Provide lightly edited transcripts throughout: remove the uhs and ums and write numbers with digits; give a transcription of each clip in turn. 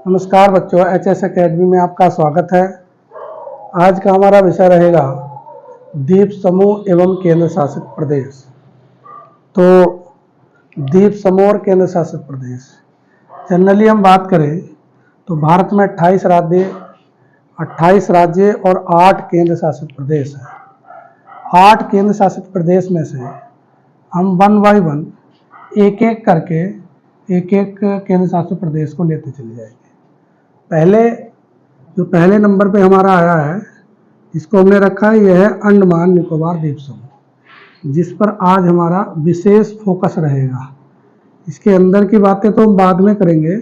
नमस्कार बच्चों, HS academy में आपका स्वागत है। आज का हमारा विषय रहेगा द्वीप समूह एवं केंद्र शासित प्रदेश। तो द्वीप समूह और केंद्र शासित प्रदेश, जनरली हम बात करें तो भारत में 28 राज्य और 8 केंद्र शासित प्रदेश हैं। 8 केंद्र शासित प्रदेश में से हम 1 बाय 1 एक करके एक केंद्र शासित प्रदेश को लेते चले जाएंगे। पहले नंबर पे हमारा आया है, इसको हमने रखा है, यह है अंडमान निकोबार द्वीप समूह, जिस पर आज हमारा विशेष फोकस रहेगा। इसके अंदर की बातें तो हम बाद में करेंगे,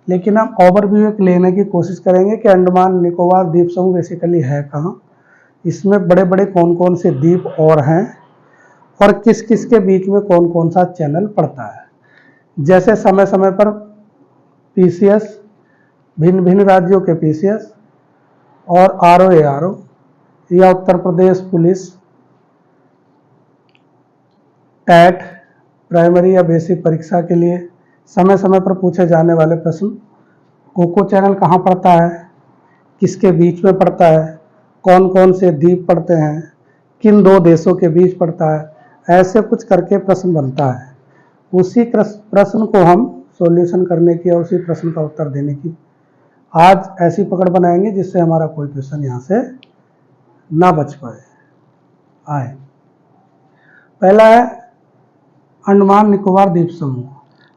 लेकिन हम ओवरव्यू एक लेने की कोशिश करेंगे कि अंडमान निकोबार द्वीप समूह बेसिकली है कहाँ, इसमें बड़े बड़े कौन कौन से द्वीप और हैं, और किस किस के बीच में कौन कौन सा चैनल पड़ता है। जैसे समय समय पर पीसीएस, भिन्न भिन्न राज्यों के पीसीएस और आरओ या Uttar Pradesh police, TET primary या बेसिक परीक्षा के लिए समय समय पर पूछे जाने वाले प्रश्न, कोको चैनल कहाँ पड़ता है, किसके बीच में पड़ता है, कौन कौन से द्वीप पड़ते हैं, किन 2 देशों के बीच पड़ता है, ऐसे कुछ करके प्रश्न बनता है। उसी प्रश्न को हम सॉल्यूशन करने की और उसी प्रश्न का उत्तर देने की आज ऐसी पकड़ बनाएंगे जिससे हमारा कोई क्वेश्चन यहाँ से ना बच पाए। पहला है अंडमान निकोबार द्वीप समूह।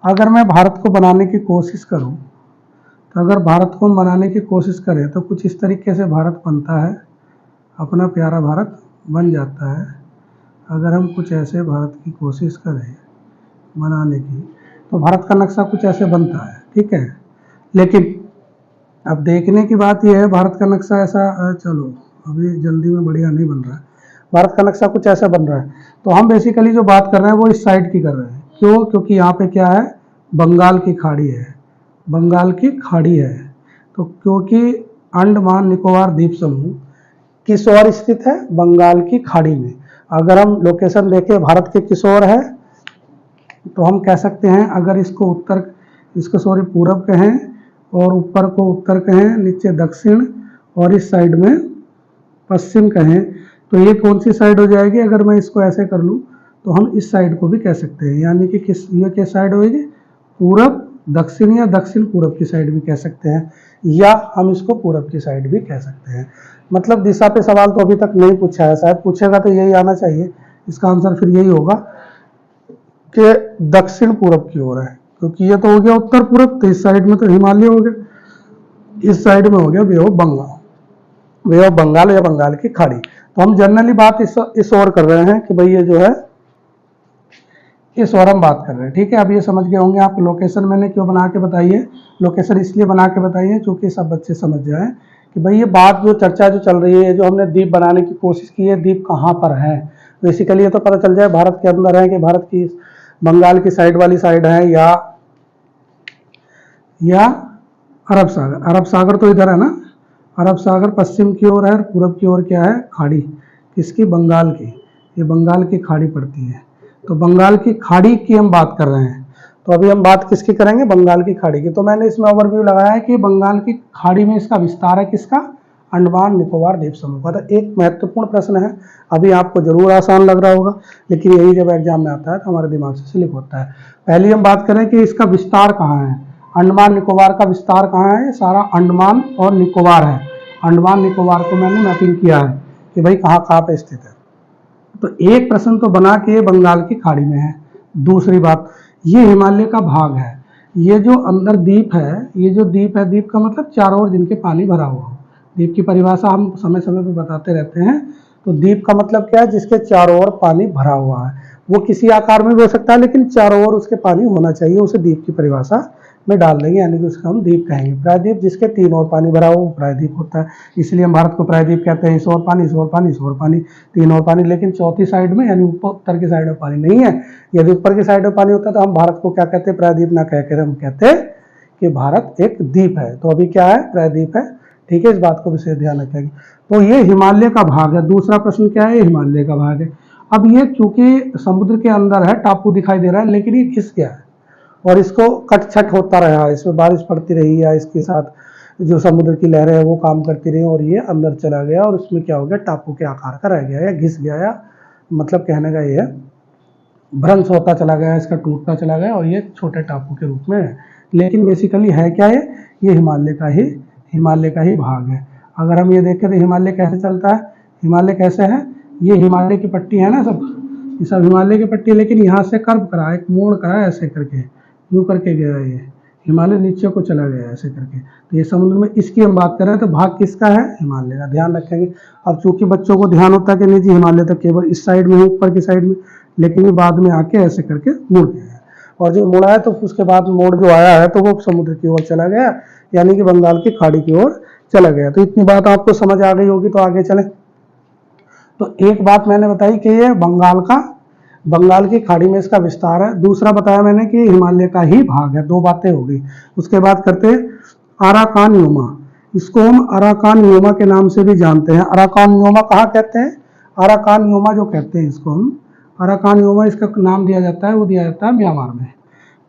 अगर मैं भारत को बनाने की कोशिश करूं, तो अगर भारत को बनाने की कोशिश करें तो कुछ इस तरीके से भारत बनता है, अपना प्यारा भारत बन जाता है। अगर हम कुछ ऐसे भारत की कोशिश करें बनाने की, तो भारत का नक्शा कुछ ऐसे बनता है, ठीक है। लेकिन अब देखने की बात यह है, भारत का नक्शा ऐसा, चलो अभी जल्दी में बढ़िया नहीं बन रहा है, भारत का नक्शा कुछ ऐसा बन रहा है। तो हम बेसिकली जो बात कर रहे हैं वो इस साइड की कर रहे हैं। क्यों? क्योंकि यहाँ पे क्या है, बंगाल की खाड़ी है, बंगाल की खाड़ी है। तो क्योंकि अंडमान निकोबार द्वीप समूह किस ओर स्थित है, बंगाल की खाड़ी में। अगर हम लोकेशन देखें भारत के किस ओर है, तो हम कह सकते हैं, अगर इसको पूरब कहें और ऊपर को उत्तर कहें, नीचे दक्षिण और इस साइड में पश्चिम कहें, तो ये कौन सी साइड हो जाएगी। अगर मैं इसको ऐसे कर लूँ तो हम इस साइड को भी कह सकते हैं, यानी कि ये किस साइड होगी, पूरब दक्षिण या दक्षिण पूरब की साइड भी कह सकते हैं, या हम इसको पूरब की साइड भी कह सकते हैं। मतलब दिशा पे सवाल तो अभी तक नहीं पूछा है, शायद पूछेगा तो यही आना चाहिए। इसका आंसर फिर यही होगा कि दक्षिण पूरब की ओर है, क्योंकि ये तो हो गया उत्तर पूरब, तो इस साइड में तो हिमालय हो गया, इस साइड में हो गया वे ऑफ बंगाल या बंगाल की खाड़ी। तो हम जनरली बात इस ओर कर रहे हैं कि भाई ये जो है इस ओर हम बात कर रहे हैं, ठीक है। अब ये समझ गए होंगे आप लोकेशन मैंने क्यों बना के बताई है। लोकेशन इसलिए बना के बताई है क्योंकि सब बच्चे समझ जाएं कि भाई ये बात जो चर्चा जो चल रही है, जो हमने द्वीप बनाने की कोशिश की है, द्वीप कहाँ पर है। बेसिकली ये तो पता चल जाए भारत के अंदर है कि भारत की बंगाल की साइड वाली साइड है, या अरब सागर तो इधर है ना, अरब सागर पश्चिम की ओर है और पूरब की ओर क्या है, खाड़ी, किसकी, बंगाल की। ये बंगाल की खाड़ी पड़ती है, तो बंगाल की खाड़ी की हम बात कर रहे हैं। तो अभी हम बात किसकी करेंगे, बंगाल की खाड़ी की। तो मैंने इसमें ओवरव्यू लगाया है कि बंगाल की खाड़ी में इसका विस्तार है किसका, अंडमान निकोबार द्वीप समूह का। तो एक महत्वपूर्ण प्रश्न है, अभी आपको जरूर आसान लग रहा होगा, लेकिन यही जब एग्जाम में आता है तो हमारे दिमाग से स्लिप होता है। पहले हम बात करें कि इसका विस्तार कहाँ है, अंडमान निकोबार का विस्तार कहाँ है। सारा अंडमान और निकोबार है। अंडमान निकोबार को मैंने मैपिंग किया है कि भाई कहाँ कहाँ पे स्थित है। तो एक प्रश्न तो बना कि ये बंगाल की खाड़ी में है। दूसरी बात, ये हिमालय का भाग है। ये जो अंदर द्वीप है, ये जो द्वीप है, द्वीप का मतलब चारों ओर जिनके पानी भरा हुआ हो। द्वीप की परिभाषा हम समय समय पर बताते रहते हैं। तो द्वीप का मतलब क्या है, जिसके चारों ओर पानी भरा हुआ है। वो किसी आकार में भी हो सकता है, लेकिन चारों ओर उसके पानी होना चाहिए, उसे द्वीप की परिभाषा में डाल देंगे, यानी कि उसका हम द्वीप कहेंगे। प्रायद्वीप जिसके 3 ओर पानी भरा हो वो प्रायद्वीप होता है। इसलिए हम भारत को प्रायद्वीप कहते हैं। इस ओर पानी, इस ओर पानी, इस ओर पानी, 3 ओर पानी, लेकिन चौथी साइड में यानी उत्तर की साइड में पानी नहीं है। यदि ऊपर की साइड में पानी होता तो हम भारत को क्या कहते हैं, प्रायद्वीप ना कहकर हम कहते कि भारत एक द्वीप है। तो अभी क्या है, प्रायद्वीप है, ठीक है। इस बात को विशेष ध्यान रखेंगे। तो ये हिमालय का भाग है। दूसरा प्रश्न क्या है, हिमालय का भाग है। अब ये चूंकि समुद्र के अंदर है, टापू दिखाई दे रहा है, लेकिन ये घिस गया है, और इसको कट छट होता रहा, इसमें बारिश पड़ती रही या इसके साथ जो समुद्र की लहरें हैं वो काम करती रही और ये अंदर चला गया और उसमें क्या हो गया, टापू के आकार का रह गया या घिस गया, या मतलब कहने का ये है भ्रंश होता चला गया, इसका टूटता चला गया और ये छोटे टापू के रूप में है। लेकिन बेसिकली है क्या ये हिमालय का ही भाग है। अगर हम ये देखें तो हिमालय कैसे चलता है, हिमालय कैसे है, ये हिमालय की पट्टी है ना सब, ये सब हिमालय की पट्टी, लेकिन यहाँ से कर्व करा, एक मोड़ करा ऐसे करके, यूँ करके गया, ये हिमालय नीचे को चला गया ऐसे करके। तो ये समुद्र में, इसकी हम बात कर रहे हैं तो भाग किसका है, हिमालय का, ध्यान रखेंगे। अब चूंकि बच्चों को ध्यान होता है कि नहीं जी हिमालय तो केवल इस साइड में है, ऊपर की साइड में, लेकिन ये बाद में आके ऐसे करके मुड़ गया है, और जो मुड़ा है तो उसके बाद मोड़ जो आया है तो वो समुद्र की ओर चला गया, यानी कि बंगाल की खाड़ी की ओर चला गया। तो इतनी बात आपको समझ आ गई होगी, तो आगे चले। तो एक बात मैंने बताई कि ये बंगाल की खाड़ी में इसका विस्तार है, दूसरा बताया मैंने कि हिमालय का ही भाग है, दो बातें हो गई। उसके बाद करते हैं अराकान योमा, इसको हम अराकान योमा के नाम से भी जानते हैं। अराकान योमा कहाँ कहते हैं, अराकान योमा जो कहते हैं इसको हम अराकान योमा, इसका नाम दिया जाता है, वो दिया जाता है म्यांमार में।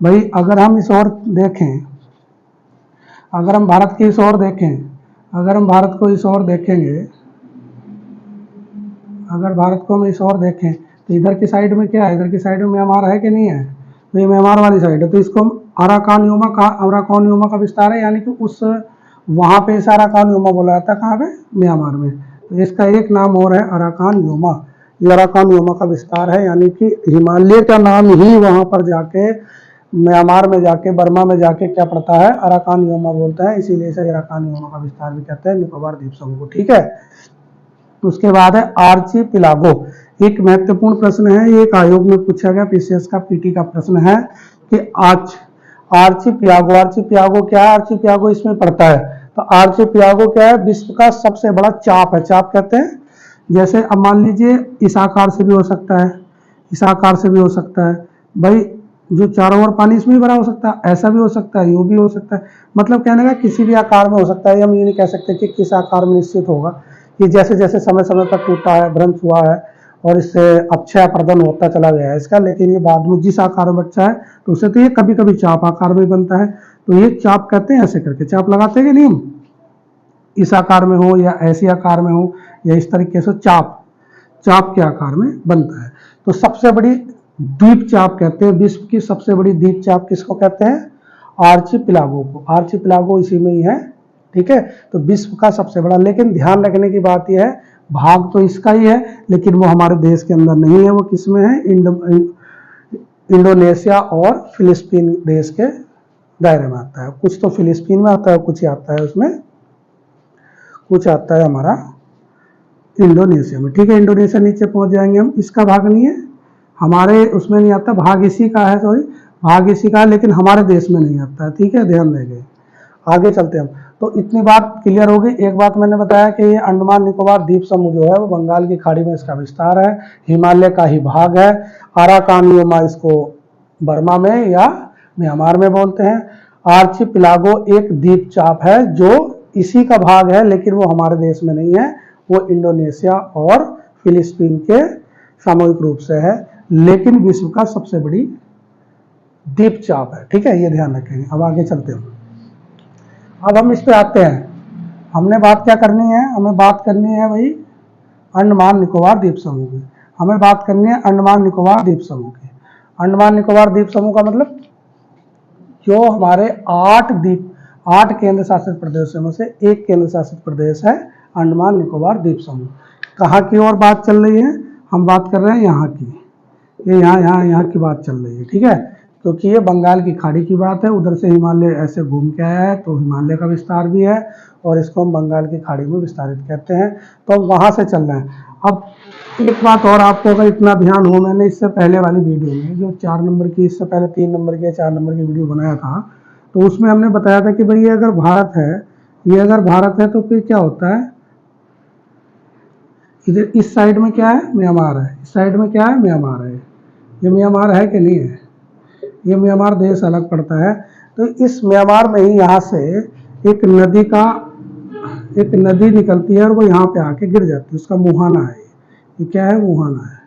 भाई अगर हम इस ओर देखें, अगर हम भारत की इस ओर देखें, अगर हम भारत को इस ओर देखेंगे, अगर भारत को हम इस ओर देखें तो इधर की साइड में क्या है, इधर की साइड में म्यांमार है कि नहीं है, तो ये म्यांमार वाली साइड है, तो इसको हम अराकान योमा का विस्तार है, यानी कि उस वहाँ पे इस अराकान योमा बोला जाता है, कहाँ पे, म्यांमार में। तो इसका एक नाम और है अराकान योमा, ये अराकान योमा का विस्तार है, यानी कि हिमालय का नाम ही वहाँ पर जाके म्यांमार में जाके, बर्मा में जाके क्या पड़ता है, अराकान योमा बोलते हैं, इसीलिए इसे अराकान योमा का विस्तार भी कहते हैं, निकोबार द्वीप समूह को। ठीक है, उसके बाद है आर्चिपिलागो, एक महत्वपूर्ण प्रश्न है, ये एक आयोग में पूछा गया, पीसीएस का पीटी का प्रश्न है कि आर्चिपियागो क्या है, आर्चिपियागो इसमें पड़ता है। तो आर्चिपियागो क्या है, विश्व का सबसे बड़ा चाप है, चाप कहते हैं, जैसे अब मान लीजिए इस आकार से भी हो सकता है, इस आकार से भी हो सकता है, भाई जो चारों ओर पानी इसमें भी भरा हो सकता है, ऐसा भी हो सकता है, यूँ भी हो सकता है, मतलब कहने का किसी भी आकार में हो सकता है, हम ये नहीं कह सकते कि किस आकार में निश्चित होगा, ये जैसे जैसे समय समय पर टूटा है, भ्रंश हुआ है और इससे अक्षय प्रदन होता चला गया है इसका, लेकिन ये बाद में जिस आकार में बच्चा है तो उसे तो ये कभी कभी चाप आकार में बनता है, तो ये चाप कहते हैं, ऐसे करके चाप लगाते हैं कि नहीं हम, इस आकार में हो या ऐसे आकार में हो या इस तरीके से चाप के आकार में बनता है। तो सबसे बड़ी द्वीप चाप कहते हैं, विश्व की सबसे बड़ी द्वीप चाप किसको कहते हैं, आर्चिपिलागो को, आर्चिपिलागो इसी में ही है। ठीक है, तो विश्व का सबसे बड़ा, लेकिन ध्यान रखने की बात यह है, भाग तो इसका ही है लेकिन वो हमारे देश के अंदर नहीं है, वो किस में है, इंडोनेशिया और फिलिस्तीन देश के दायरे में आता है, कुछ तो फिलिस्तीन में आता है, कुछ ही आता है उसमें, कुछ आता है हमारा इंडोनेशिया में। ठीक है, इंडोनेशिया नीचे पहुंच जाएंगे हम, इसका भाग नहीं है, हमारे उसमें नहीं आता, भाग इसी का है, सॉरी भाग इसी का है, लेकिन हमारे देश में नहीं आता है। ठीक है, ध्यान देंगे, आगे चलते हम। तो इतनी बात क्लियर हो गई। एक बात मैंने बताया कि ये अंडमान निकोबार द्वीप समूह जो है वो बंगाल की खाड़ी में इसका विस्तार है, हिमालय का ही भाग है, अराकान योमा इसको बर्मा में या म्यांमार में बोलते हैं। आर्चिपिलागो एक द्वीप चाप है जो इसी का भाग है, लेकिन वो हमारे देश में नहीं है, वो इंडोनेशिया और फिलिस्तीन के सामूहिक रूप से है, लेकिन विश्व का सबसे बड़ी द्वीप चाप है। ठीक है, ये ध्यान रखेंगे। अब आगे चलते हैं, अब हम इस पे आते हैं, हमने बात क्या करनी है, हमें बात करनी है भाई अंडमान निकोबार द्वीप समूह की, हमें बात करनी है अंडमान निकोबार द्वीप समूह की। अंडमान निकोबार द्वीप समूह का मतलब जो हमारे 8 केंद्र शासित प्रदेशों में से एक केंद्र शासित प्रदेश है अंडमान निकोबार द्वीप समूह। कहाँ की ओर बात चल रही है, हम बात कर रहे हैं यहाँ की, ये यहाँ की बात चल रही है। ठीक है, क्योंकि ये बंगाल की खाड़ी की बात है, उधर से हिमालय ऐसे घूम के आया है, तो हिमालय का विस्तार भी है और इसको हम बंगाल की खाड़ी में विस्तारित कहते हैं, तो हम वहाँ से चल रहे हैं। अब एक बात और, आपको अगर इतना ध्यान हो, मैंने इससे पहले वाली वीडियो में जो 4 नंबर की, इससे पहले 3 नंबर की 4 नंबर की वीडियो बनाया था, तो उसमें हमने बताया था कि भाई ये अगर भारत है, ये अगर भारत है तो फिर क्या होता है, इधर इस साइड में क्या है, म्यांमार है, इस साइड में क्या है, म्यांमार है, ये म्यांमार है कि नहीं है, ये म्यांमार देश अलग पड़ता है। तो इस म्यांमार में ही यहाँ से एक नदी निकलती है और वो यहाँ पे आके गिर जाती है, उसका मुहाना है, ये क्या है, मुहाना है,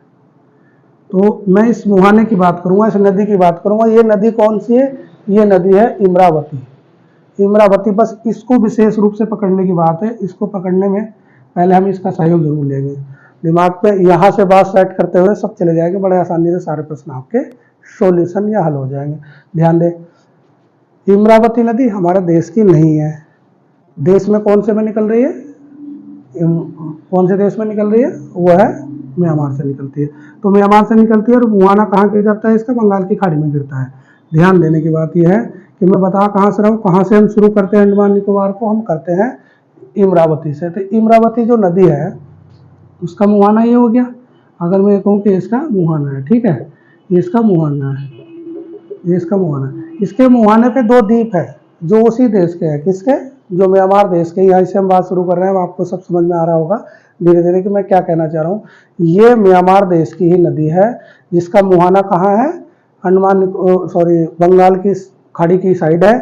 तो मैं इस मुहाने की बात करूंगा, इस नदी की बात करूंगा। ये नदी कौन सी है? ये नदी है इमरावती। इमरावती, बस इसको विशेष रूप से पकड़ने की बात है। इसको पकड़ने में पहले हम इसका सहयोग जरूर लेंगे। दिमाग पे यहाँ से बात सेट करते हुए सब चले जाएंगे, बड़े आसानी से सारे प्रश्न आपके सॉल्यूशन या हल हो जाएंगे। ध्यान दें, इमरावती नदी हमारे देश की नहीं है। देश में कौन से में निकल रही है? कौन से देश में निकल रही है? वो है म्यांमार से निकलती है। तो म्यांमार से निकलती है और मुहाना कहाँ गिर जाता है इसका? बंगाल की खाड़ी में गिरता है। ध्यान देने की बात यह है कि मैं बता कहाँ से रहा हूँ, कहाँ से हम शुरू करते हैं अंडमान निकोबार को? हम करते हैं इमरावती से। तो इमरावती जो नदी है उसका मुहाना ये हो गया। अगर मैं कहूँ कि इसका मुहाना है, ठीक है, ये इसका मुहाना है, ये इसका मुहाना है। इसके मुहाने पे दो द्वीप है जो उसी देश के हैं। किसके? जो म्यांमार देश के। यहाँ से हम बात शुरू कर रहे हैं, आपको सब समझ में आ रहा होगा धीरे धीरे कि मैं क्या कहना चाह रहा हूँ। ये म्यांमार देश की ही नदी है जिसका मुहाना कहाँ है? बंगाल की खाड़ी की साइड है।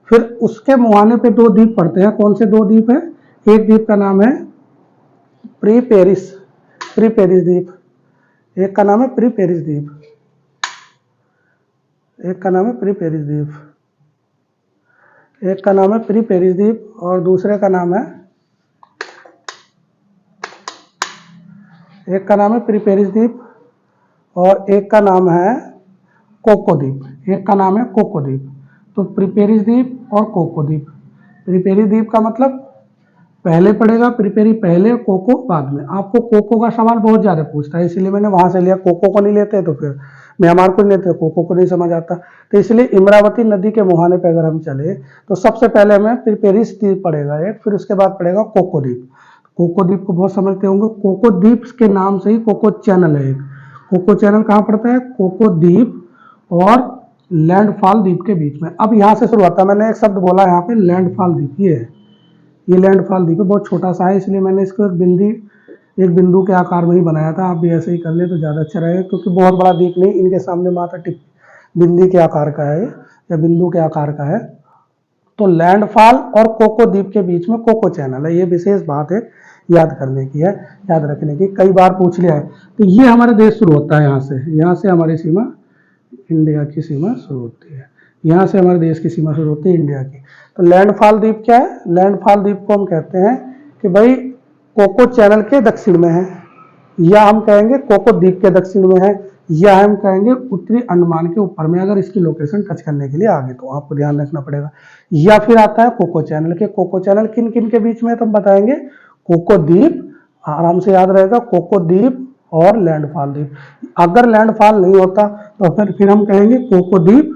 फिर उसके मुहाने पे दो द्वीप पड़ते हैं। कौन से दो द्वीप है? एक द्वीप का नाम है प्री पेरिस द्वीप, एक का नाम है प्री पेरिस द्वीप, एक का नाम है प्री पेरिस द्वीप, एक का नाम है प्री पेरिस द्वीप और दूसरे का नाम है, एक का नाम है प्री पेरिस द्वीप और एक का नाम है कोको द्वीप। एक का नाम है कोको द्वीप। तो प्री पेरिस द्वीप और कोको द्वीप। प्री पेरिस द्वीप का मतलब पहले पड़ेगा, प्रिपेरी पहले, कोको बाद में। आपको कोको का सवाल बहुत ज़्यादा पूछता है, इसलिए मैंने वहाँ से लिया। कोको को नहीं लेते तो फिर म्यांमार को नहीं लेते, कोको को नहीं समझ आता। तो इसलिए इमरावती नदी के मुहाने पे अगर हम चले तो सबसे पहले हमें प्रिपेरिस द्वीप पड़ेगा एक, फिर उसके बाद पड़ेगा कोको द्वीप। कोको द्वीप को बहुत समझते होंगे। कोको द्वीप के नाम से ही कोको चैनल है एक। कोको चैनल कहाँ पड़ता है? कोको द्वीप और लैंडफॉल द्वीप के बीच में। अब यहाँ से शुरुआत है। मैंने एक शब्द बोला यहाँ पे, लैंडफॉल द्वीप। ये है, ये लैंडफॉल द्वीप है, बहुत छोटा सा है, इसलिए मैंने इसको एक बिंदु के आकार में ही बनाया था। आप भी ऐसे ही कर ले तो ज़्यादा अच्छा रहेगा, क्योंकि बहुत बड़ा द्वीप नहीं, इनके सामने मात्र टिप बिंदी के आकार का है या बिंदु के आकार का है। तो लैंडफॉल और कोको द्वीप के बीच में कोको चैनल है। ये विशेष बात है, याद करने की है, याद रखने की, कई बार पूछ लिया है। तो ये हमारे देश शुरू होता है यहाँ से हमारी सीमा, इंडिया की सीमा शुरू होती है। यहाँ से हमारे देश की सीमा शुरू होती है इंडिया की। तो लैंडफॉल द्वीप क्या है? लैंडफॉल द्वीप को हम कहते हैं कि भाई कोको चैनल के दक्षिण में है, या हम कहेंगे कोको द्वीप के दक्षिण में है, या हम कहेंगे उत्तरी अंडमान के ऊपर में, अगर इसकी लोकेशन टच करने के लिए आगे तो आपको ध्यान रखना पड़ेगा। या फिर आता है कोको चैनल के। कोको चैनल किन किन के बीच में है तो हम बताएंगे। कोको द्वीप, आराम से याद रहेगा, कोको द्वीप और लैंडफॉल द्वीप। अगर लैंडफॉल नहीं होता तो फिर हम कहेंगे कोको द्वीप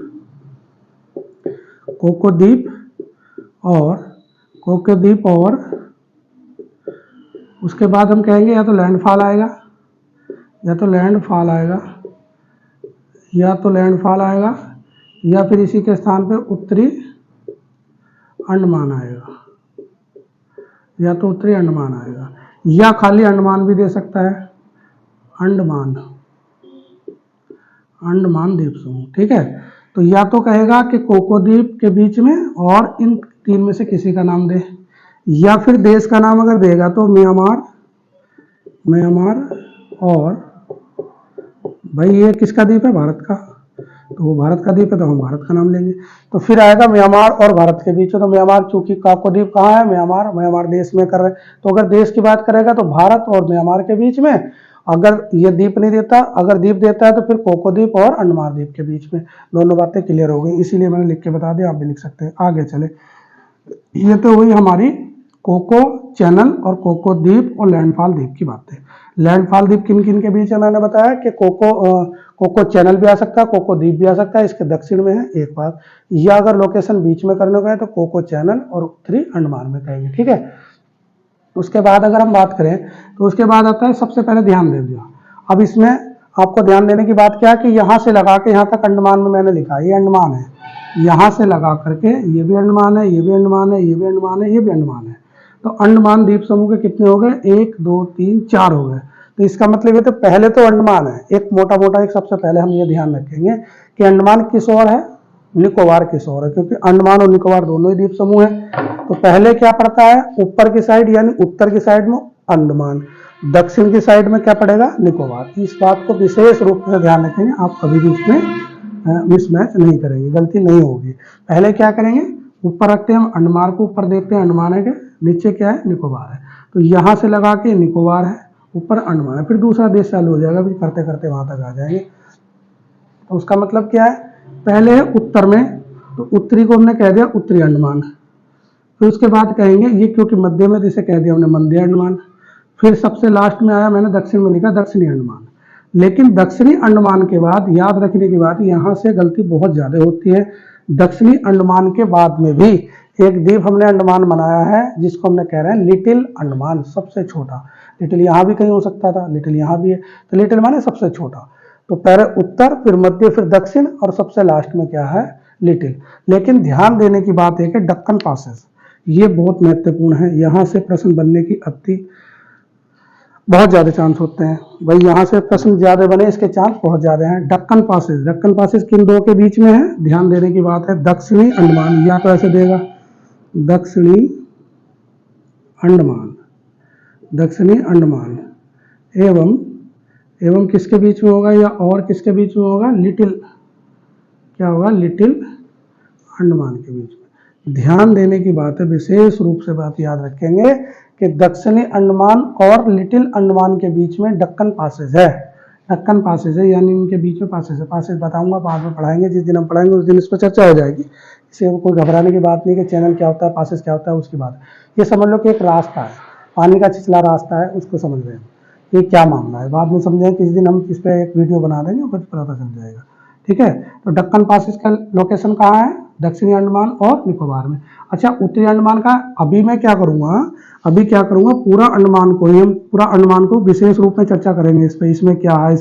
और उसके बाद हम कहेंगे या तो लैंडफॉल आएगा, या तो लैंडफॉल आएगा, या फिर इसी के स्थान पे उत्तरी अंडमान आएगा, या तो उत्तरी अंडमान आएगा, या खाली अंडमान भी दे सकता है। अंडमान द्वीप समूह, ठीक है। तो या तो कहेगा कि कोको द्वीप के बीच में और इन तीन में से किसी का नाम दे, या फिर देश का नाम अगर देगा तो म्यांमार और भाई ये किसका द्वीप है? भारत का। तो वो भारत का द्वीप है तो हम भारत का नाम लेंगे। तो फिर आएगा म्यांमार और भारत के बीच में। तो म्यांमार, चूंकि कोको द्वीप कहाँ है? म्यांमार देश में कर रहे हैं, तो अगर देश की बात करेगा तो भारत और म्यांमार के बीच में। अगर ये द्वीप नहीं देता, अगर द्वीप देता है तो फिर कोको द्वीप और अंडमान द्वीप के बीच में। दोनों बातें क्लियर हो गई, इसीलिए मैंने लिख के बता दिया, आप भी लिख सकते हैं। आगे चले, ये तो हुई हमारी कोको चैनल और कोको द्वीप और लैंडफॉल द्वीप की बातें। लैंडफॉल द्वीप किन किन के बीच है? मैंने बताया कि कोको चैनल भी आ सकता है, कोको द्वीप भी आ सकता है, इसके दक्षिण में है एक बात। या अगर लोकेशन बीच में करने को है तो कोको चैनल और उत्तरी अंडमान में कहेंगे, ठीक है। उसके बाद अगर हम बात करें तो उसके बाद आता है, सबसे पहले ध्यान दे दिया। अब इसमें आपको ध्यान देने की बात क्या है कि यहाँ से लगा के यहाँ तक अंडमान में मैंने लिखा, ये अंडमान है, यहाँ से लगा करके ये भी अंडमान है, ये भी अंडमान है, ये भी अंडमान है, ये भी अंडमान है। तो अंडमान द्वीप समूह के कितने हो गए? 1 2 3 4 हो गए। तो इसका मतलब ये तो पहले तो अंडमान है, एक मोटा मोटा एक सबसे पहले हम ये ध्यान रखेंगे कि अंडमान किस ओर है? निकोबार किस ओर है, क्योंकि अंडमान और निकोबार दोनों ही द्वीप समूह है। तो पहले क्या पड़ता है? ऊपर की साइड यानी उत्तर की साइड में अंडमान, दक्षिण की साइड में क्या पड़ेगा, निकोबार। इस बात को विशेष रूप से ध्यान रखेंगे, आप कभी भी इसमें मिसमैच नहीं करेंगे, गलती नहीं होगी। पहले क्या करेंगे, ऊपर रखते हैं हम अंडमान को, ऊपर देखते हैं अंडमान है क्या, नीचे क्या है, निकोबार है। तो यहाँ से लगा के निकोबार है, ऊपर अंडमान है, फिर दूसरा देश चालू हो जाएगा, फिर करते करते वहाँ तक आ जाएंगे। तो उसका मतलब क्या है, पहले है उत्तर में, तो उत्तरी को हमने कह दिया उत्तरी अंडमान, फिर उसके बाद कहेंगे ये क्योंकि मध्य में, जिसे कह दिया हमने मध्य अंडमान। फिर सबसे लास्ट में आया, मैंने दक्षिण में लिखा दक्षिणी अंडमान। लेकिन दक्षिणी अंडमान के बाद याद रखने की बात, यहाँ से गलती बहुत ज़्यादा होती है। दक्षिणी अंडमान के बाद में भी एक द्वीप हमने अंडमान बनाया है, जिसको हमने कह रहे हैं लिटिल अंडमान, सबसे छोटा। लिटिल यहाँ भी कहीं हो सकता था, लिटिल यहाँ भी है, तो लिटिल माने सबसे छोटा। तो पहले उत्तर, फिर मध्य, फिर दक्षिण, और सबसे लास्ट में क्या है, लिटिल। लेकिन ध्यान देने की बात है कि दक्कन पासेस ये बहुत महत्वपूर्ण है। यहाँ से प्रश्न बनने की बहुत ज़्यादा चांस होते हैं भाई, यहाँ से प्रश्न ज़्यादा बने इसके चांस बहुत ज़्यादा हैं। दक्कन पासेस किन दो के बीच में है, ध्यान देने की बात है। दक्षिणी अंडमान, या तो ऐसे देगा दक्षिणी अंडमान, दक्षिणी अंडमान एवं किसके बीच में होगा, या और किसके बीच में होगा, लिटिल, क्या होगा, लिटिल अंडमान के बीच में। ध्यान देने की बात है, विशेष रूप से बात याद रखेंगे कि दक्षिणी अंडमान और लिटिल अंडमान के बीच में दक्कन पासेज है। दक्कन पासेज है यानी इनके बीच में पासेज है। पासेज बताऊंगा, बाद में पढ़ाएंगे, जिस दिन हम पढ़ाएंगे उस दिन इस पर चर्चा हो जाएगी। इसे कोई घबराने की बात नहीं कि चैनल क्या होता है, पासेज क्या होता है, उसकी बात। ये समझ लो कि एक रास्ता है, पानी का छिछला रास्ता है, उसको समझ रहे हैं, ये क्या मामला है, बाद में समझेंगे। किसी दिन हम इस पर एक वीडियो बना देंगे, कुछ पता चल जाएगा, ठीक है। तो दक्कन पासेज का लोकेशन कहाँ है, दक्षिणी अंडमान और निकोबार में। अच्छा, उत्तरी अंडमान का अभी मैं क्या करूँगा, पूरा अंडमान को ही, हम पूरा अंडमान को विशेष रूप में चर्चा करेंगे इस पे, इसमें क्या है,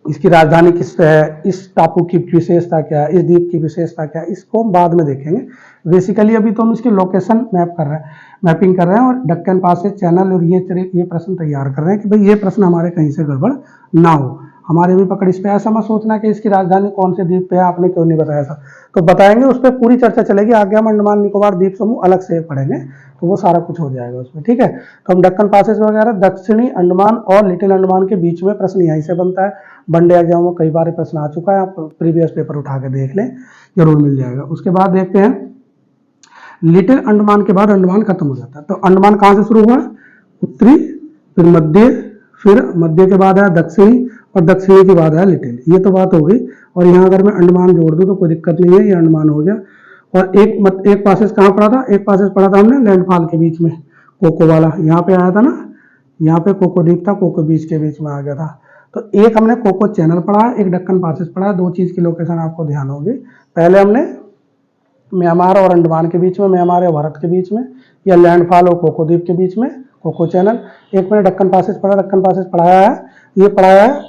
इसकी राजधानी किस पे है, इस टापू की विशेषता क्या है, इस द्वीप की विशेषता क्या है, इसको हम बाद में देखेंगे। बेसिकली अभी तो हम इसकी लोकेशन मैपिंग कर रहे हैं, और दक्कन पासेज चैनल और ये प्रश्न तैयार कर रहे हैं कि भाई ये प्रश्न हमारे कहीं से गड़बड़ ना हो। हमारे भी पकड़ इस पे, ऐसा मत सोचना कि इसकी राजधानी कौन से द्वीप पे है, आपने क्यों नहीं बताया था, तो बताएंगे, उस पर पूरी चर्चा चलेगी। आगे हम अंडमान निकोबार द्वीप समूह अलग से पढ़ेंगे, तो वो सारा कुछ हो जाएगा उसमें, ठीक है। तो हम दक्कन पासेज वगैरह, दक्षिणी अंडमान और लिटिल अंडमान के बीच में प्रश्न यहीं से बनता है। वनडे एग्जाम में कई बार प्रश्न आ चुका है, आप प्रीवियस पेपर उठा के देख लें, जरूर मिल जाएगा। उसके बाद देखते हैं, लिटिल अंडमान के बाद अंडमान खत्म हो जाता है। तो अंडमान कहाँ से शुरू हुआ, उत्तरी, फिर मध्य के बाद आया दक्षिणी, और दक्षिणी के बाद आया लिटिल। ये तो बात हो गई। और यहाँ अगर मैं अंडमान जोड़ दूँ तो कोई दिक्कत नहीं है, ये अंडमान हो गया। और एक पासेज कहाँ पड़ा था, एक पासेज पड़ा था हमने लैंडफॉल के बीच में, कोको वाला, यहाँ पे आया था ना, यहाँ पे कोको द्वीप था, कोको बीच के बीच में आ गया था। तो एक हमने कोको चैनल पढ़ा है, एक दक्कन पासेज पढ़ा है। दो चीज़ की लोकेशन आपको ध्यान होगी। पहले हमने म्यांमार और अंडमान के बीच में, म्यांमार या भारत के बीच में, या लैंडफॉल और कोको द्वीप के बीच में, कोको चैनल। एक मैंने दक्कन पासेज पढ़ा, दक्कन पासेज पढ़ाया है, ये पढ़ाया है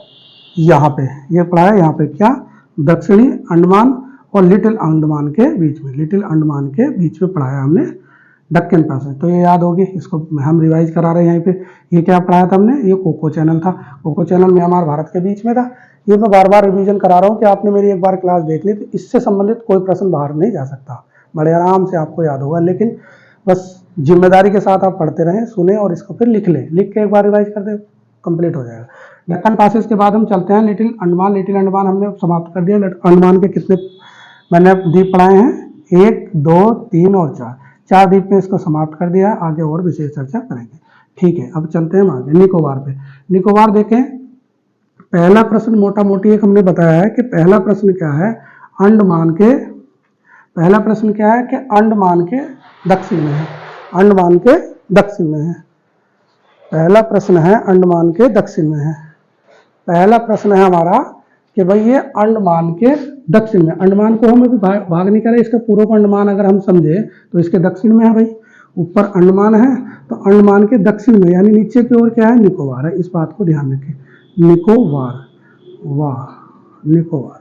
यहाँ पे, ये पढ़ाया यहाँ पे, क्या, दक्षिणी अंडमान और लिटिल अंडमान के बीच में, लिटिल अंडमान के बीच में पढ़ाया हमने दक्कन पासेज। तो ये याद होगी, इसको हम रिवाइज करा रहे हैं यहाँ पे। ये क्या पढ़ाया था हमने, ये कोको चैनल था। कोको चैनल म्यांमार भारत के बीच में था। ये मैं बार बार रिवीजन करा रहा हूँ कि आपने मेरी एक बार क्लास देख ली, तो इससे संबंधित कोई प्रश्न बाहर नहीं जा सकता, बड़े आराम से आपको याद होगा। लेकिन बस जिम्मेदारी के साथ आप पढ़ते रहें, सुने और इसको फिर लिख लें, लिख के एक बार रिवाइज कर दे, कंप्लीट हो जाएगा। दक्कन पासेज के बाद हम चलते हैं लिटिल अंडमान। लिटिल अंडमान हमने समाप्त कर दिया। अंडमान के कितने मैंने द्वीप पढ़ाए हैं, 1, 2, 3 और 4 द्वीप में इसको समाप्त कर दिया। आगे और विशेष चर्चा करेंगे, ठीक है। अब चलते हैं हम आगे निकोबार पे। निकोबार देखें, पहला प्रश्न मोटा मोटी एक हमने बताया है कि पहला प्रश्न क्या है, पहला प्रश्न क्या है कि अंडमान के दक्षिण में है, अंडमान के दक्षिण में है। पहला प्रश्न है अंडमान के दक्षिण में है। पहला प्रश्न है हमारा कि भाई ये अंडमान के दक्षिण में, अंडमान को हम अभी भाग नहीं करें, इसका पूर्व को अंडमान अगर हम समझे तो इसके दक्षिण में है भाई। ऊपर अंडमान है तो अंडमान के दक्षिण में यानी नीचे की ओर क्या है, निकोबार है। इस बात को ध्यान रखें, निकोबार, निकोबार,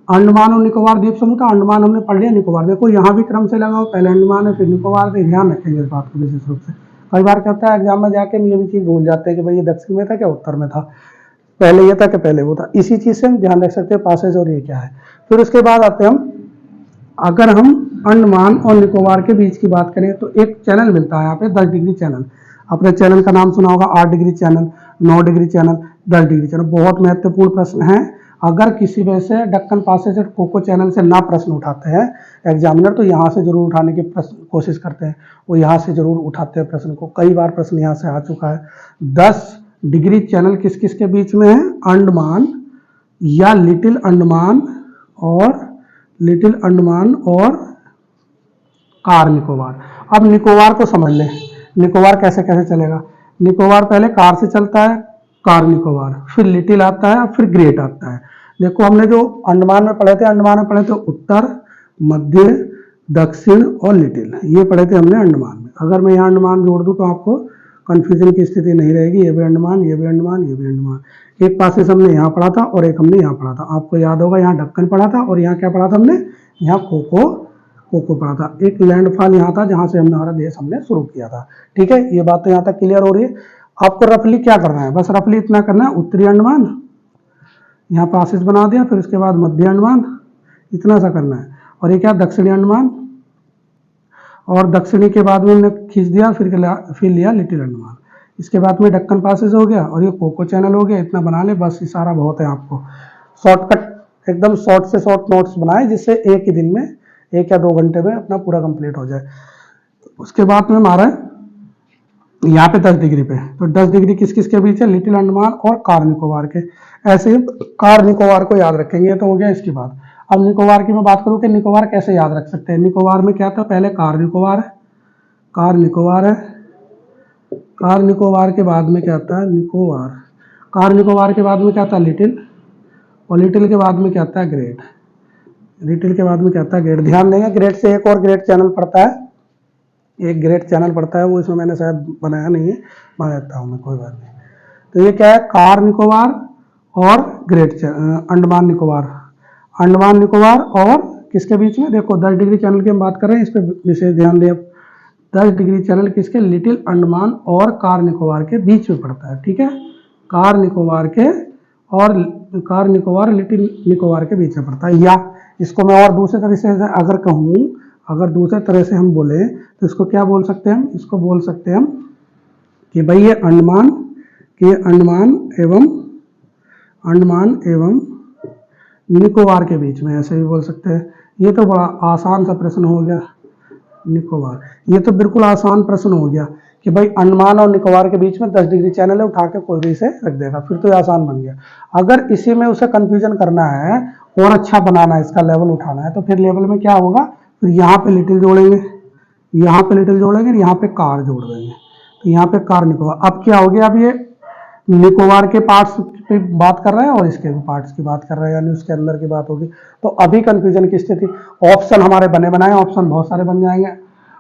अंडमान और निकोबार द्वीप समूह था। अंडमान हमने पढ़ लिया, निकोबार देखो यहाँ भी क्रम से लगाओ, पहले अंडमान है फिर निकोबार, से ध्यान रखेंगे इस बात को विशेष रूप से। कई बार क्या होता है एग्जाम में जाके ये भी चीज़ भूल जाते हैं कि भाई ये दक्षिण में था क्या उत्तर में था, पहले ये था कि पहले वो था। इसी चीज़ से हम ध्यान रख सकते हैं पासेज और ये क्या है। फिर उसके बाद आते हैं हम, अगर हम अंडमान और निकोबार के बीच की बात करें तो एक चैनल मिलता है यहाँ पे 10 डिग्री चैनल। अपने चैनल का नाम सुना होगा, 8 degree channel, 9 degree channel, 10 degree channel. बहुत महत्वपूर्ण प्रश्न है। अगर किसी वजह से दक्कन पासेज कोको चैनल से ना प्रश्न उठाते हैं एग्जामिनर, तो यहाँ से जरूर उठाने की कोशिश करते हैं, वो यहाँ से जरूर उठाते हैं प्रश्न को। कई बार प्रश्न यहाँ से आ चुका है। 10 डिग्री चैनल किस किस के बीच में है? अंडमान या लिटिल अंडमान और कार निकोबार। अब निकोबार को समझ ले, निकोबार कैसे कैसे चलेगा। निकोबार पहले कार से चलता है, कार निकोबार, फिर लिटिल आता है, फिर ग्रेट आता है। देखो हमने जो अंडमान में पढ़े थे उत्तर, मध्य, दक्षिण और लिटिल, ये पढ़े थे हमने अंडमान में। अगर मैं यहाँ अंडमान जोड़ दूं तो आपको कंफ्यूजन की स्थिति नहीं रहेगी। ये भी अंडमान, ये भी अंडमान, ये भी अंडमान। एक पासेज हमने यहाँ पढ़ा था और एक हमने यहाँ पढ़ा था। आपको याद होगा यहाँ दक्कन पढ़ा था और यहाँ क्या पढ़ा था हमने? यहाँ कोको पढ़ा था। एक लैंडफॉल यहाँ था जहाँ से हमारा देश हमने शुरू किया था। ठीक है, ये बात तो यहाँ तक क्लियर हो रही है। आपको रफली क्या करना है? बस रफली इतना करना है, उत्तरी अंडमान यहाँ पासेज बना दिया, फिर उसके बाद मध्य अंडमान, इतना सा करना है। और ये क्या? दक्षिणी अंडमान, और दक्षिणी के बाद में हमने खींच दिया, फिर लिया लिटिल अंडमान। इसके बाद में दक्कन पासेज हो गया और ये कोको चैनल हो गया। इतना बना ले बस, ये सारा बहुत है। आपको शॉर्टकट, एकदम शॉर्ट से शॉर्ट नोट्स बनाए जिससे एक ही दिन में, 1 या 2 घंटे में अपना पूरा कंप्लीट हो जाए। उसके बाद में हमारा यहाँ पे 10 डिग्री पे, तो 10 डिग्री किस किस के बीच है? लिटिल अंडमान और कार निकोबार के। ऐसे ही कार निकोबार को याद रखेंगे। तो हो गया इसके बाद। अब निकोबार की मैं बात करूँ कि निकोबार कैसे याद रख सकते हैं। निकोबार में क्या था? पहले कार निकोबार है, कार निकोबार के बाद में क्या आता है? निकोबार। कार निकोबार के बाद में क्या आता है? लिटिल, और लिटिल के बाद में क्या आता है? ग्रेट। लिटिल के बाद में क्या आता है? ग्रेट। ध्यान देंगे ग्रेट से एक और ग्रेट चैनल पड़ता है, एक ग्रेट चैनल पड़ता है, वो इसमें मैंने शायद बनाया नहीं है, बना देता हूँ मैं, कोई बात नहीं। तो ये क्या है? कार निकोबार और ग्रेट अंडमान निकोबार और किसके बीच में? देखो 10 डिग्री चैनल की हम बात कर रहे हैं, इस पर विशेष ध्यान दें। 10 डिग्री चैनल किसके? लिटिल अंडमान और कार निकोबार के बीच में पड़ता है। ठीक है, कार निकोबार लिटिल निकोबार के बीच में पड़ता है। या इसको मैं और दूसरे तरह से अगर कहूँ, अगर दूसरे तरह से हम बोले तो इसको क्या बोल सकते हैं हम? इसको बोल सकते हैं हम कि भाई ये अंडमान एवं निकोबार के बीच में, ऐसे भी बोल सकते हैं। ये तो बड़ा आसान सा प्रश्न हो गया। निकोबार, ये तो बिल्कुल आसान प्रश्न हो गया कि भाई अंडमान और निकोबार के बीच में 10 डिग्री चैनल है, उठा के कोई भी इसे रख देगा, फिर तो ये आसान बन गया। अगर इसी में उसे कंफ्यूजन करना है और अच्छा बनाना है, इसका लेवल उठाना है, तो फिर लेवल में क्या होगा? फिर यहाँ पे लिटिल जोड़ेंगे, यहाँ पे लिटिल जोड़ेंगे, यहाँ पे कार जोड़ देंगे, तो यहाँ पे कार निकोबार। अब क्या हो गया? अब ये निकोबार के पार्ट्स पे बात कर रहे हैं और इसके भी पार्ट्स की बात कर रहे हैं, यानी उसके अंदर की बात होगी। तो अभी कंफ्यूजन की स्थिति, ऑप्शन हमारे बने बनाए, ऑप्शन बहुत सारे बन जाएंगे।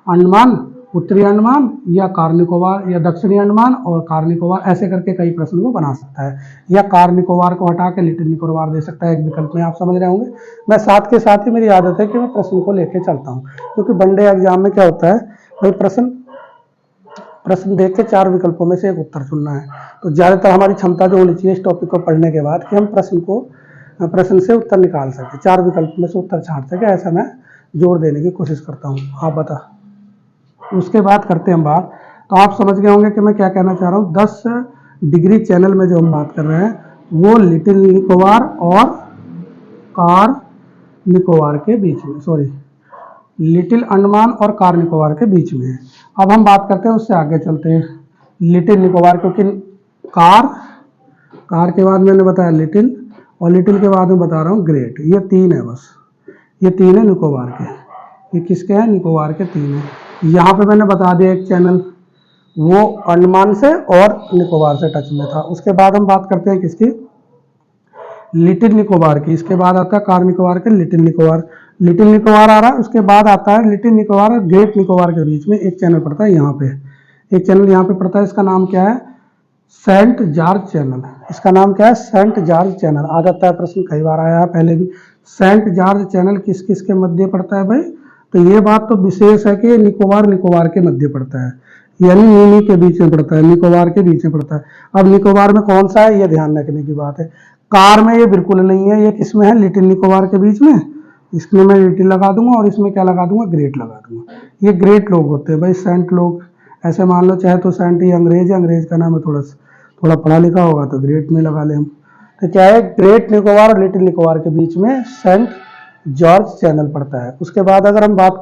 अंडमान, उत्तरी अंडमान या कार निकोबार, या दक्षिणी अंडमान और कार निकोबार, ऐसे करके कई प्रश्न को बना सकता है। या कार निकोबार को हटा के लिटिल निकोबार दे सकता है, एक विकल्प में। आप समझ रहे होंगे। मैं साथ के साथ ही, मेरी आदत है कि मैं प्रश्न को लेके चलता हूँ, क्योंकि वनडे एग्जाम में क्या होता है भाई, प्रश्न देख के 4 विकल्पों में से एक उत्तर चुनना है। तो ज़्यादातर हमारी क्षमता जो होनी चाहिए इस टॉपिक को पढ़ने के बाद, कि हम प्रश्न से उत्तर निकाल सके, 4 विकल्प में से उत्तर छांट सके, ऐसा मैं जोड़ देने की कोशिश करता हूँ। आप बता, उसके बाद करते हैं हम बात। तो आप समझ गए होंगे कि मैं क्या कहना चाह रहा हूँ। 10 डिग्री चैनल में जो हम बात कर रहे हैं वो लिटिल निकोबार और कार निकोबार के बीच में, सॉरी, लिटिल अंडमान और कार निकोबार के बीच में है। अब हम बात करते हैं, उससे आगे चलते हैं लिटिल निकोबार, क्योंकि कार के बाद मैंने बताया लिटिल, और लिटिल के बाद में बता रहा हूँ ग्रेट। ये 3 है, बस ये 3 है निकोबार के। ये किसके हैं? निकोबार के 3 है। यहाँ पे मैंने बता दिया एक चैनल, वो अंडमान से और निकोबार से टच में था। उसके बाद हम बात करते हैं किसकी? लिटिल निकोबार की। इसके बाद आता है कार निकोबार के लिटिल निकोबार आ रहा है। उसके बाद आता है लिटिल निकोबार और ग्रेट निकोबार के बीच में एक चैनल पड़ता है, यहाँ पे एक चैनल यहाँ पे पड़ता है। इसका नाम क्या है? Saint George channel. इसका नाम क्या है? Saint George channel. आ जाता है प्रश्न, कई बार आया है पहले भी। सेंट जॉर्ज चैनल किस किस के मध्य पड़ता है भाई? तो ये बात तो विशेष है कि निकोबार के मध्य पड़ता है, यानी नीनी के बीच में पड़ता है, निकोबार के बीच में पड़ता है। अब निकोबार में कौन सा है, ये ध्यान रखने की बात है। कार में ये बिल्कुल नहीं है, ये किसमें है? लिटिल निकोबार के बीच में। इसमें मैं लिटिल लगा दूंगा और इसमें क्या लगा दूंगा? ग्रेट लगा दूंगा। ये ग्रेट लोग होते हैं भाई, सेंट लोग ऐसे मान लो चाहे तो सेंट ये अंग्रेज का नाम है, थोड़ा पढ़ा लिखा होगा तो ग्रेट में लगा ले हम। तो क्या है, ग्रेट निकोबार और लिटिल निकोबार के बीच में सेंट जॉर्ज चैनल पड़ता है। उसके बाद अगर हम बात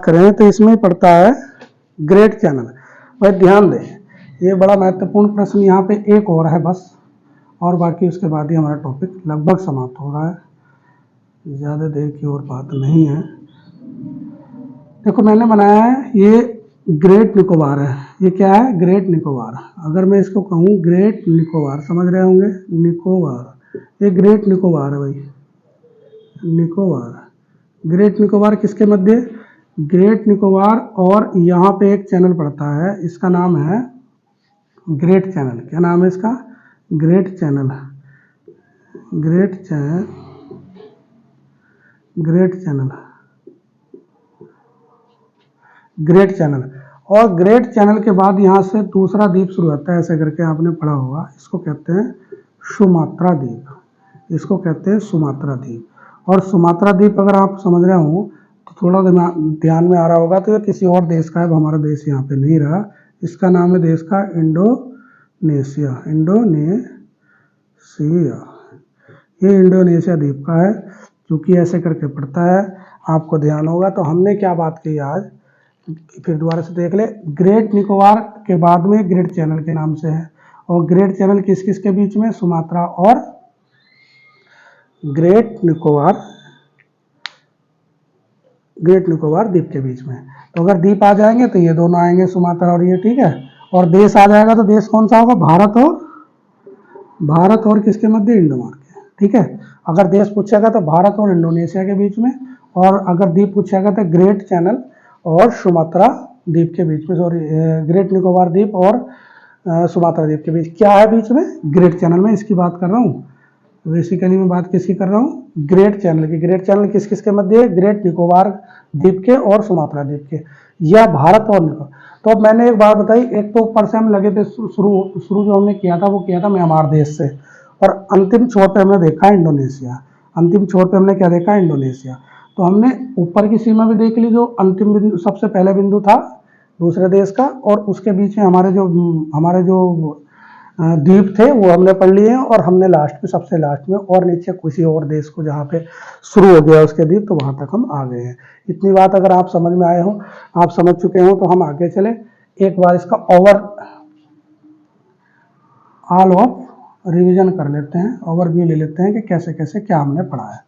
करें तो इसमें पड़ता है ग्रेट चैनल। भाई ध्यान दें, ये बड़ा महत्वपूर्ण प्रश्न यहाँ पे एक और है बस, और बाकी उसके बाद ही हमारा टॉपिक लगभग समाप्त हो रहा है, ज़्यादा देर की और बात नहीं है। देखो मैंने बनाया है ये ग्रेट निकोबार है, ये क्या है, ग्रेट निकोबार। अगर मैं इसको कहूँ ग्रेट निकोबार, समझ रहे होंगे, निकोबार, ये ग्रेट निकोबार है भाई, निकोबार। ग्रेट निकोबार किसके मध्य, ग्रेट निकोबार और यहाँ पे एक चैनल पड़ता है, इसका नाम है ग्रेट चैनल। क्या नाम है इसका, great channel, great channel, great channel, great channel. और ग्रेट चैनल के बाद यहाँ से दूसरा द्वीप शुरू होता है, ऐसे करके आपने पढ़ा होगा, इसको कहते हैं सुमात्रा द्वीप, इसको कहते हैं सुमात्रा द्वीप। और सुमात्रा द्वीप अगर आप समझ रहे हो तो थोड़ा ध्यान में आ रहा होगा, तो ये किसी और देश का है, हमारा देश यहाँ पे नहीं रहा। इसका नाम है देश का इंडोनेशिया, इंडोनेशिया, ये इंडोनेशिया द्वीप का है, क्योंकि ऐसे करके पड़ता है, आपको ध्यान होगा। तो हमने क्या बात की आज, फिर दोबारा से देख ले, ग्रेट निकोबार के बाद में ग्रेट चैनल के नाम से है, और ग्रेट चैनल किस किस के बीच में, सुमात्रा और ग्रेट निकोबार, ग्रेट निकोबार द्वीप के बीच में। तो अगर द्वीप आ जाएंगे तो ये दोनों आएंगे, सुमात्रा और ये, ठीक है। और देश आ जाएगा तो देश कौन सा होगा, भारत और किसके मध्य, इंडोमार के, ठीक है। अगर देश पूछेगा तो भारत और इंडोनेशिया के बीच में, और अगर द्वीप पूछेगा तो ग्रेट चैनल और सुमात्रा द्वीप के बीच में, सॉरी ग्रेट निकोबार द्वीप और सुमात्रा द्वीप के बीच। क्या है बीच में, ग्रेट चैनल में, इसकी बात कर रहा हूँ। बेसिकली मैं बात किसकी कर रहा हूँ, ग्रेट चैनल की। ग्रेट चैनल किस किस के मध्य है, ग्रेट निकोबार द्वीप के और सुमात्रा द्वीप के, या भारत और निकोबार। तो अब मैंने एक बात बताई, एक तो ऊपर से हम लगे थे, शुरू जो हमने किया था वो किया था म्यांमार देश से, और अंतिम छोर पे हमने देखा इंडोनेशिया, अंतिम छोर पे हमने क्या देखा, इंडोनेशिया। तो हमने ऊपर की सीमा भी देख ली, जो अंतिम बिंदु, सबसे पहले बिंदु था दूसरे देश का, और उसके बीच में हमारे जो द्वीप थे वो हमने पढ़ लिए हैं, और हमने लास्ट में, सबसे लास्ट में, और नीचे किसी और देश को जहाँ पे शुरू हो गया उसके द्वीप, तो वहाँ तक हम आ गए हैं। इतनी बात अगर आप समझ में आए हो, आप समझ चुके हो, तो हम आगे चले। एक बार इसका ऑल ऑफ रिवीजन कर लेते हैं, ओवरव्यू ले लेते हैं कि कैसे कैसे क्या हमने पढ़ा है,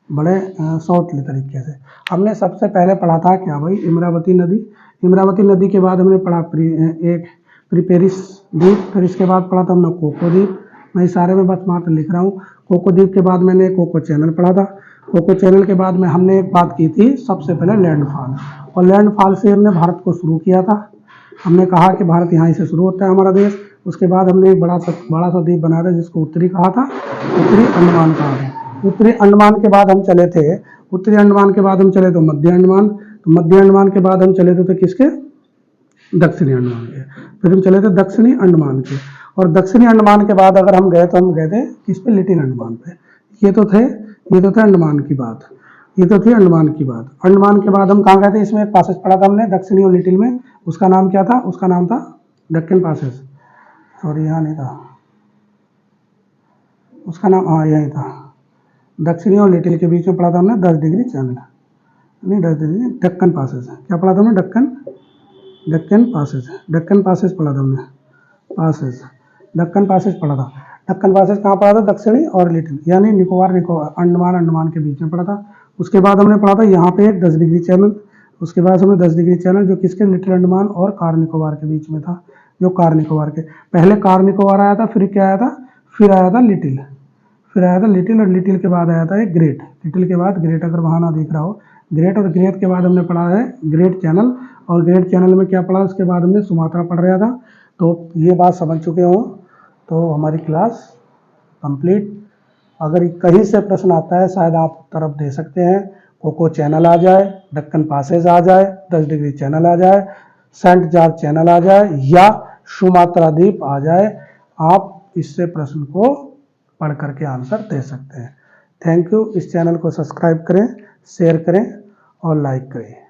बड़े शॉर्टली तरीके से। हमने सबसे पहले पढ़ा था क्या भाई, इमरावती नदी। इमरावती नदी के बाद हमने पढ़ा एक प्रिपेरिस द्वीप, फिर इसके बाद पढ़ा था हमने कोको द्वीप। मैं इशारे में बस मात्र लिख रहा हूँ। कोको द्वीप के बाद मैंने कोको चैनल पढ़ा था। कोको चैनल के बाद में हमने एक बात की थी, सबसे पहले लैंडफॉल, और लैंडफॉल से हमने भारत को शुरू किया था। हमने कहा कि भारत यहाँ से शुरू होता है हमारा देश। उसके बाद हमने एक बड़ा सा द्वीप बनाया था जिसको उत्तरी कहा था, उत्तरी अंडमान कहा था। उत्तरी अंडमान के बाद हम चले थे, उत्तरी अंडमान के बाद हम चले तो मध्य अंडमान, तो मध्य अंडमान के बाद हम चले थे तो किसके, दक्षिणी अंडमान के, फिर हम चले थे दक्षिणी अंडमान के, और दक्षिणी अंडमान के बाद अगर हम गए तो हम गए थे किस पे, लिटिल अंडमान पे। ये तो थे अंडमान की बात, ये तो थी अंडमान की बात। अंडमान के बाद हम कहाँ गए थे, इसमें एक पासेज पढ़ा था हमने दक्षिणी और लिटिल में, उसका नाम क्या था, उसका नाम था डक्कन पासेज, सॉरी यहाँ नहीं था, उसका नाम, हाँ यही था, दक्षिणी और लिटिल के बीच में पढ़ा था हमने 10 डिग्री चैनल, नहीं 10 डिग्री, डक्कन पासेज। क्या पढ़ा था हमने, डक्कन पासेज पढ़ा था हमने, डक्कन पासेज पढ़ा था। डक्कन पासेज कहाँ पढ़ा था, दक्षिणी और लिटिल, यानी निकोबार अंडमान के बीच में पढ़ा था। उसके बाद हमने पढ़ा था यहाँ पे एक 10 डिग्री चैनल, उसके बाद हमने 10 डिग्री चैनल जो किसके, लिटिल अंडमान और कार निकोबार के बीच में था, जो कार निकोबार के, पहले कार निकोबार आया था, फिर क्या आया था, फिर आया था लिटिल, और लिटिल के बाद आया था एक ग्रेट, लिटिल के बाद ग्रेट, अगर वहाँ ना दिख रहा हो, ग्रेट, और ग्रेट के बाद हमने पढ़ा है ग्रेट चैनल, और ग्रेट चैनल में क्या पढ़ा, उसके बाद हमने सुमात्रा पढ़ रहा था। तो ये बात समझ चुके हो तो हमारी क्लास कंप्लीट। अगर कहीं से प्रश्न आता है शायद आप उत्तर दे सकते हैं, कोको चैनल आ जाए, डक्कन पासेज आ जाए, 10 डिग्री चैनल आ जाए, सेंट जॉर्ज चैनल आ जाए, या सुमात्रा द्वीप आ जाए, आप इससे प्रश्न को पढ़ करके आंसर दे सकते हैं। Thank you. इस चैनल को सब्सक्राइब करें, शेयर करें और लाइक करें।